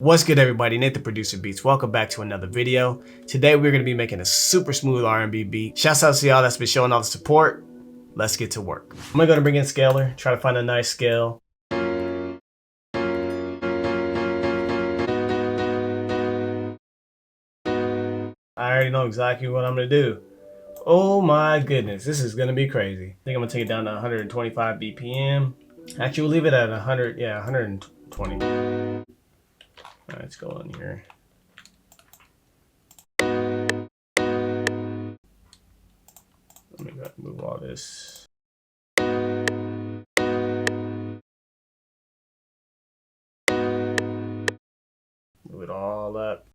What's good, everybody? Nate the Producer Beats. Welcome back to another video. Today we're going to be making a super smooth R&B beat. Shouts out to y'all that's been showing all the support. Let's get to work. I'm going to go to bring in scaler, try to find a nice scale. I already know exactly what I'm going to do. Oh my goodness, this is going to be crazy. I think I'm going to take it down to 125 BPM. Actually, we'll leave it at 100, yeah, 120. Alright, let's go in here. Let me go move all this. Move it all up.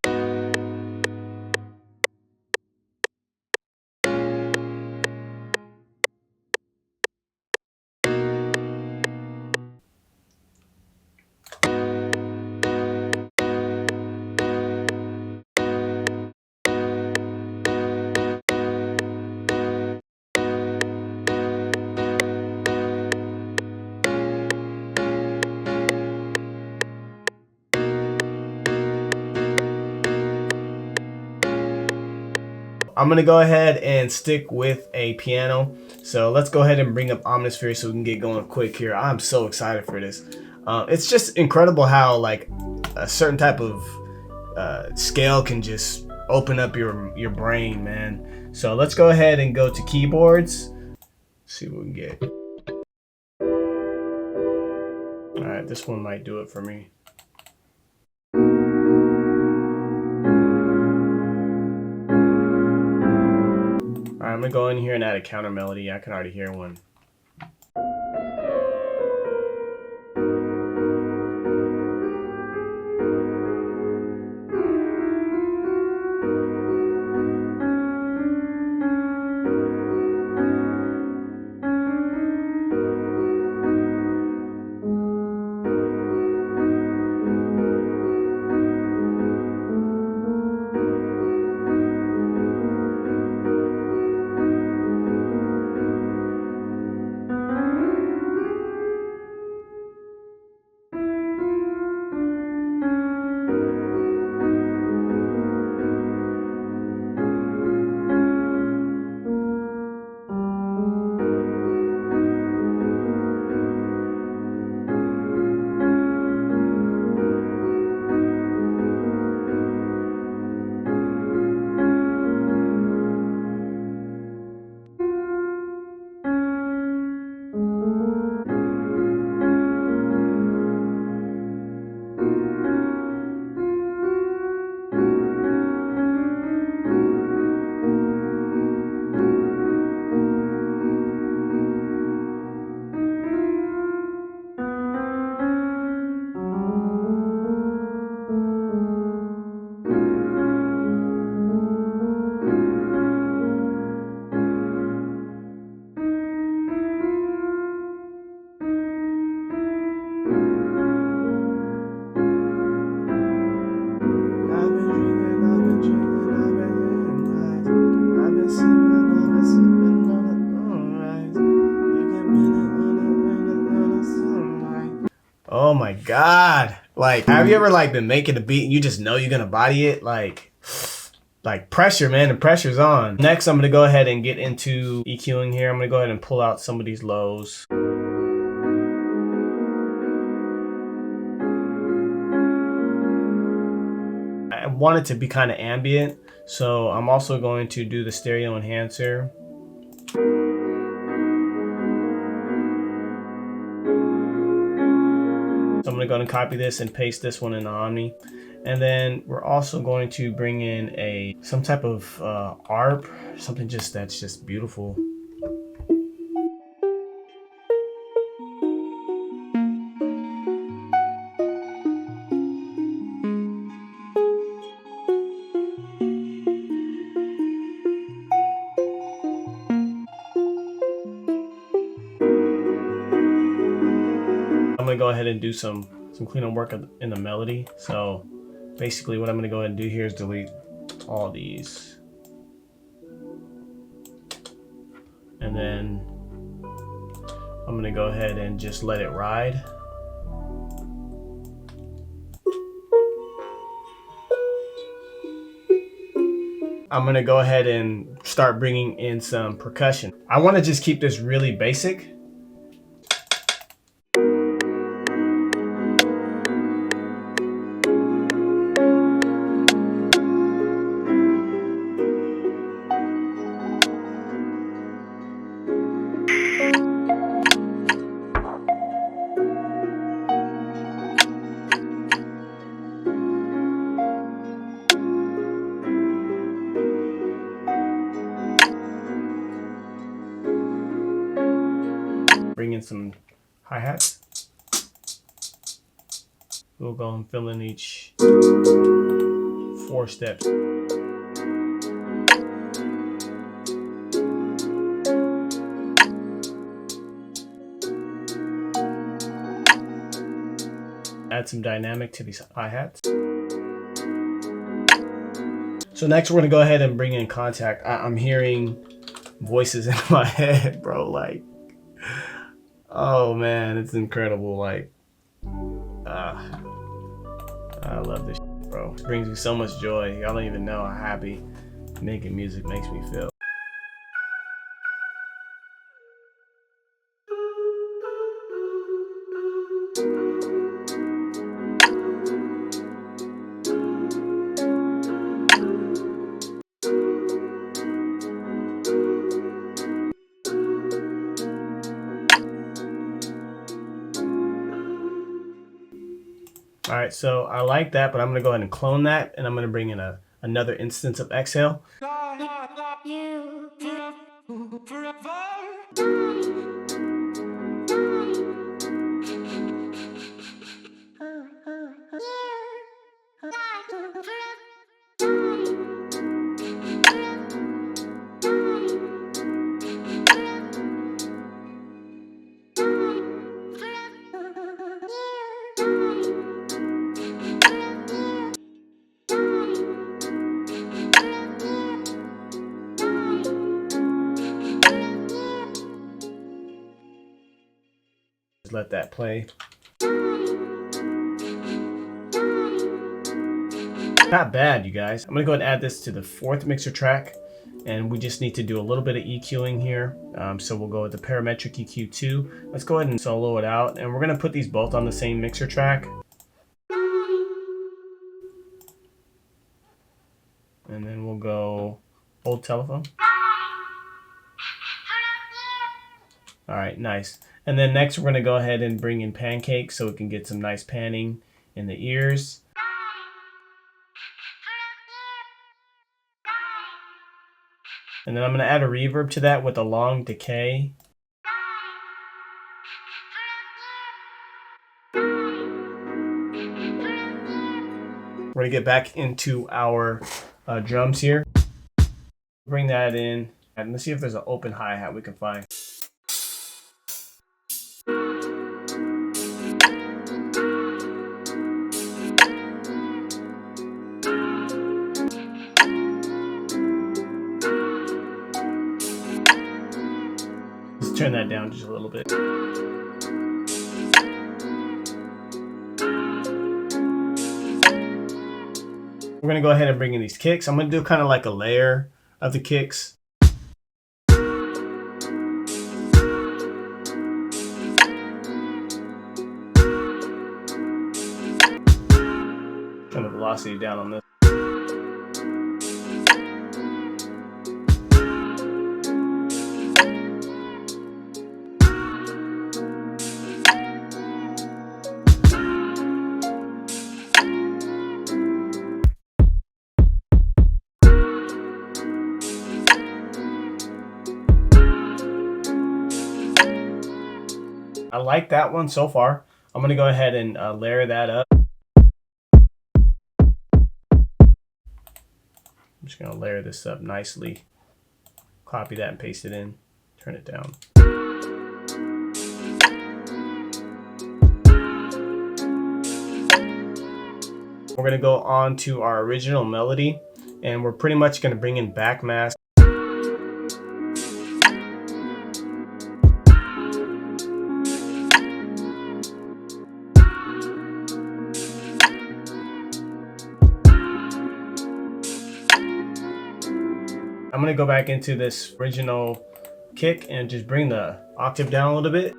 I'm gonna go ahead and stick with a piano. So let's go ahead and bring up Omnisphere so we can get going quick here. I'm so excited for this. It's just incredible how like a certain type of scale can just open up your brain, man. So let's go ahead and go to keyboards. See what we can get. All right, this one might do it for me. I'm gonna go in here and add a counter melody. I can already hear one. Oh my God. Like, have you ever like been making a beat and you just know you're gonna body it? Like pressure, man, the pressure's on. Next, I'm gonna go ahead and get into EQing here. I'm gonna go ahead and pull out some of these lows. I want it to be kind of ambient, so I'm also going to do the stereo enhancer. So I'm going to go and copy this and paste this one in the Omni. And then we're also going to bring in some type of ARP, something that's just beautiful. I'm gonna go ahead and do some cleanup work in the melody. So basically what I'm gonna go ahead and do here is delete all these. And then I'm gonna go ahead and just let it ride. I'm gonna go ahead and start bringing in some percussion. I wanna just keep this really basic. Bring in some hi-hats. We'll go and fill in each 4 steps. Add some dynamic to these hi-hats. So next we're gonna go ahead and bring in contact. I'm hearing voices in my head, bro. Like, oh man, it's incredible. Like, I love this shit, bro. It brings me so much joy. Y'all don't even know how happy making music makes me feel. All right, so I like that, but I'm gonna go ahead and clone that, and I'm gonna bring in another instance of exhale. Just let that play. Not bad, you guys. I'm gonna go ahead and add this to the 4th mixer track, and we just need to do a little bit of EQing here. So we'll go with the parametric EQ 2. Let's go ahead and solo it out, and we're gonna put these both on the same mixer track. And then we'll go old telephone. All right, nice. And then next we're gonna go ahead and bring in pancake so we can get some nice panning in the ears. And then I'm gonna add a reverb to that with a long decay. We're gonna get back into our drums here. Bring that in, and let's see if there's an open hi-hat we can find. Let's turn that down just a little bit. We're gonna go ahead and bring in these kicks. I'm gonna do kind of like a layer of the kicks. Turn the velocity down on this. I like that one so far. I'm gonna go ahead and layer that up. I'm just gonna layer this up nicely. Copy that and paste it in. Turn it down. We're gonna go on to our original melody, and we're pretty much gonna bring in backmask. I'm gonna go back into this original kick and just bring the octave down a little bit.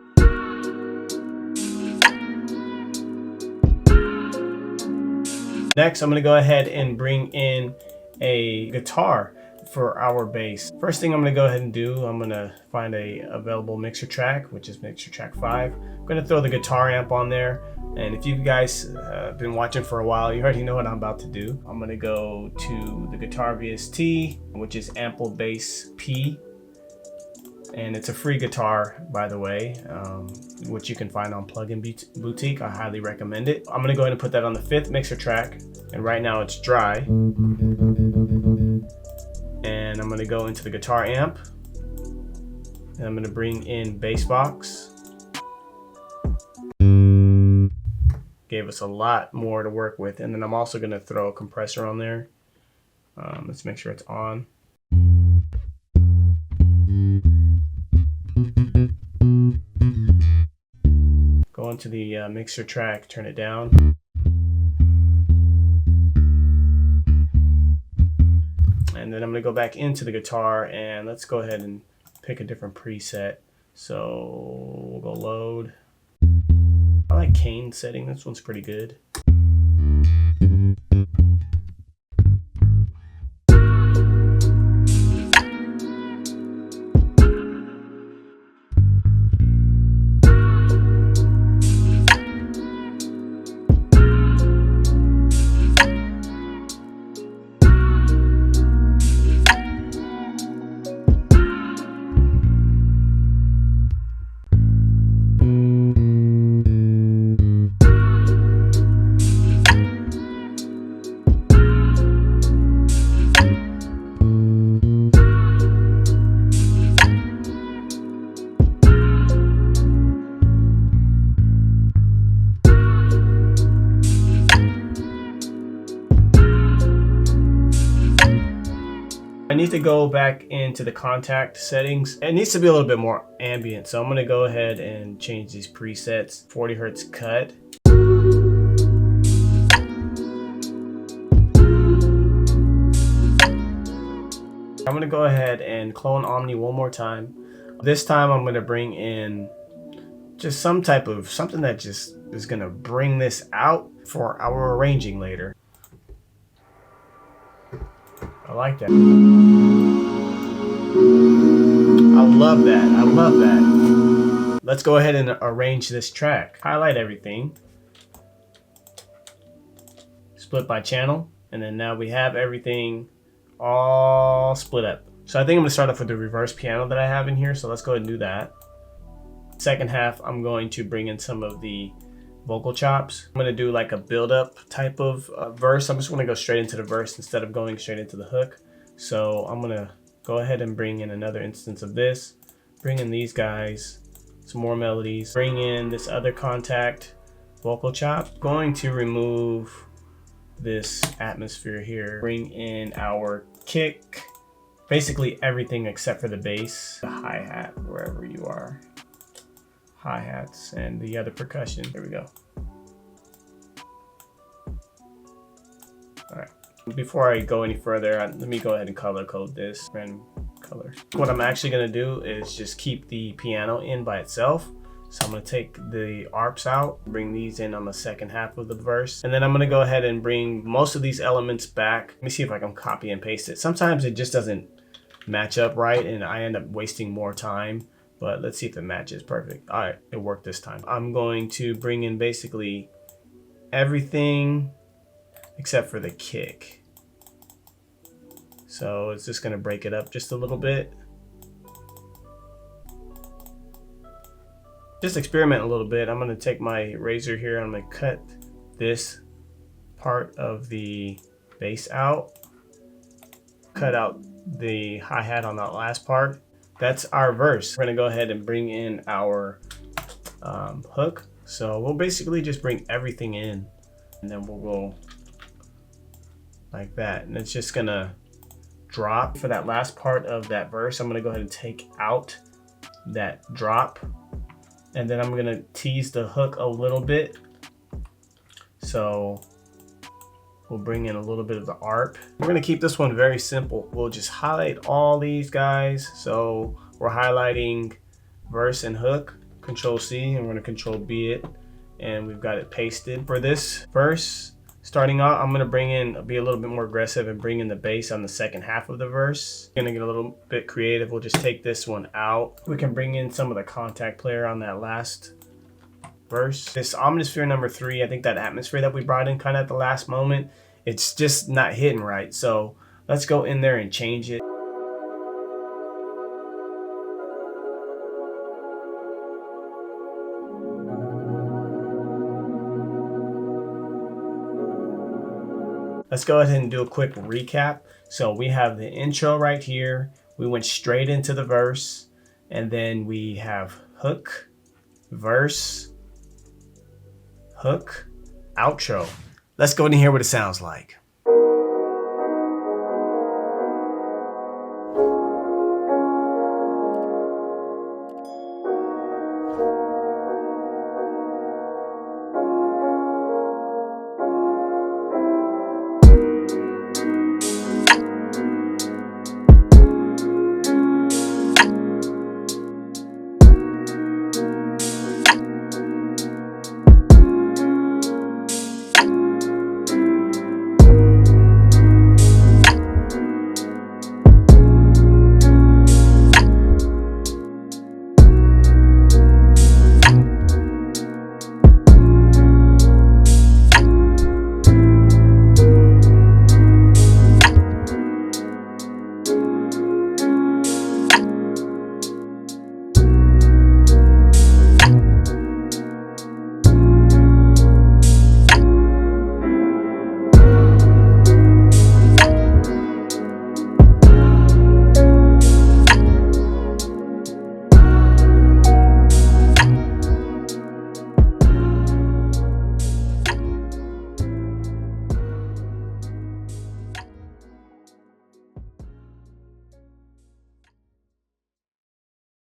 Next, I'm gonna go ahead and bring in a guitar for our bass. First thing I'm gonna go ahead and do, I'm gonna find a available mixer track, which is mixer track 5. I'm gonna throw the guitar amp on there. And if you guys have been watching for a while, you already know what I'm about to do. I'm gonna go to the guitar VST, which is Ample Bass P. And it's a free guitar, by the way, which you can find on Plugin Boutique. I highly recommend it. I'm gonna go ahead and put that on the 5th mixer track. And right now it's dry. And I'm gonna go into the guitar amp. And I'm gonna bring in bass box. Gave us a lot more to work with. And then I'm also gonna throw a compressor on there. Let's make sure it's on. Go into the mixer track, turn it down. And then I'm gonna go back into the guitar and let's go ahead and pick a different preset. So we'll go load. I like Kane setting, this one's pretty good. I need to go back into the contact settings. It needs to be a little bit more ambient. So I'm gonna go ahead and change these presets. 40 Hertz cut. I'm gonna go ahead and clone Omni one more time. This time I'm gonna bring in just some type of something that just is gonna bring this out for our arranging later. I like that. I love that. I love that. Let's go ahead and arrange this track. Highlight everything. Split by channel. And then now we have everything all split up. So I think I'm gonna start off with the reverse piano that I have in here. So let's go ahead and do that. Second half, I'm going to bring in some of the vocal chops. I'm gonna do like a build-up type of verse. I'm just gonna go straight into the verse instead of going straight into the hook. So I'm gonna go ahead and bring in another instance of this. Bring in these guys, some more melodies. Bring in this other contact vocal chop. Going to remove this atmosphere here. Bring in our kick. Basically everything except for the bass, the hi-hat, wherever you are. Hi-hats and the other percussion. There we go. All right. Before I go any further, let me go ahead and color code this random color. What I'm actually gonna do is just keep the piano in by itself. So I'm gonna take the arps out, bring these in on the second half of the verse, and then I'm gonna go ahead and bring most of these elements back. Let me see if I can copy and paste it. Sometimes it just doesn't match up right and I end up wasting more time. But let's see if it matches perfect. All right, it worked this time. I'm going to bring in basically everything except for the kick. So it's just gonna break it up just a little bit. Just experiment a little bit. I'm gonna take my razor here. I'm gonna cut this part of the bass out. Cut out the hi-hat on that last part. That's our verse. We're gonna go ahead and bring in our hook. So we'll basically just bring everything in and then we'll go like that. And it's just gonna drop. For that last part of that verse, I'm gonna go ahead and take out that drop. And then I'm gonna tease the hook a little bit. So We'll bring in a little bit of the ARP. We're gonna keep this one very simple. We'll just highlight all these guys. So we're highlighting verse and hook, Control C, and we're gonna Control B it, and we've got it pasted. For this verse, starting out, I'm gonna be a little bit more aggressive and bring in the bass on the second half of the verse. Gonna get a little bit creative. We'll just take this one out. We can bring in some of the contact player on that last verse. This Omnisphere number 3, I think that atmosphere that we brought in kind of at the last moment, it's just not hitting right. So let's go in there and change it. Let's go ahead and do a quick recap. So we have the intro right here. We went straight into the verse, and then we have hook, verse, hook, outro. Let's go in and hear what it sounds like.